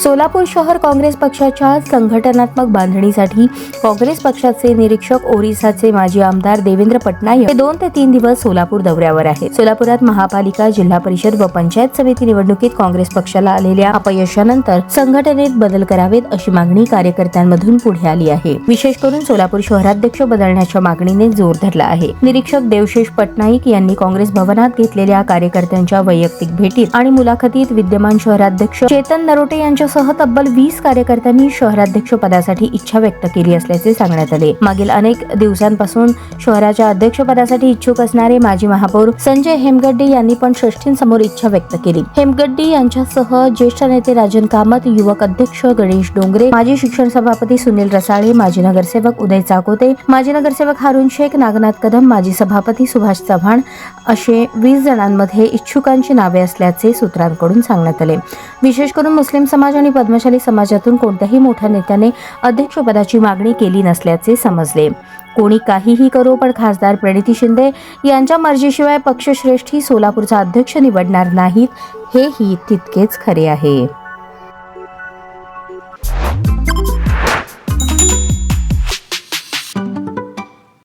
सोलापूर शहर काँग्रेस पक्षाच्या संघटनात्मक बांधणीसाठी काँग्रेस पक्षाचे निरीक्षक ओरिसाचे माजी आमदार देवेंद्र पटनायक हे 2 ते 3 दिवस सोलापूर दौऱ्यावर आहेत. सोलापुरात महापालिका, जिल्हा परिषद व पंचायत समिती निवडणुकीत काँग्रेस पक्षाला आलेल्या अपयशानंतर संघटनेत बदल करावेत अशी मागणी कार्यकर्त्यांमधून पुढे आली आहे. विशेष करून सोलापूर शहराध्यक्ष बदलण्याच्या मागणीने जोर धरला आहे. निरीक्षक देवशेष पटनाईक यांनी काँग्रेस भवनात घेतलेल्या कार्यकर्त्यांच्या वैयक्तिक भेटीत आणि मुलाखतीत विद्यमान शहराध्यक्ष चेतन नरोटे यांच्यासह तब्बल 20 कार्यकर्त्यांनी शहराध्यक्ष पदासाठी इच्छा व्यक्त केली असल्याचे सांगण्यात आले. मागील अनेक दिवसांपासून शहराच्या अध्यक्षपदासाठी इच्छुक असणारे माजी महापौर संजय हेमगड्डी यांनी पण श्रेष्ठींसमोर इच्छा व्यक्त केली. हेमगड्डी यांच्यासह ज्येष्ठ नेते राजन कामत, युवक अध्यक्ष गणेश डोंगरे, माजी शिक्षण सभापती सुनील रसाळे, माजी नगरसेवक उदय चाकोते, माजी नगरसेवक हारून शेख, नागनाथ कदम, माजी सभापती सुभाष चव्हाण असे 20 जणांमध्ये इच्छुकांची नावे असल्याचे सूत्रांकडून सांगण्यात आले. विशेष करून मुस्लिम समाज आणि पद्मशाली समाजातून कोणत्याही मोठ्या नेत्याने अध्यक्षपदाची मागणी केली नसल्याचे समजले. कोणी काहीही करो, पण खासदार प्रणिती शिंदे यांच्या मर्जीशिवाय पक्षश्रेष्ठी सोलापूरचा अध्यक्ष निवडणार नाहीत, हेही तितकेच खरे आहे.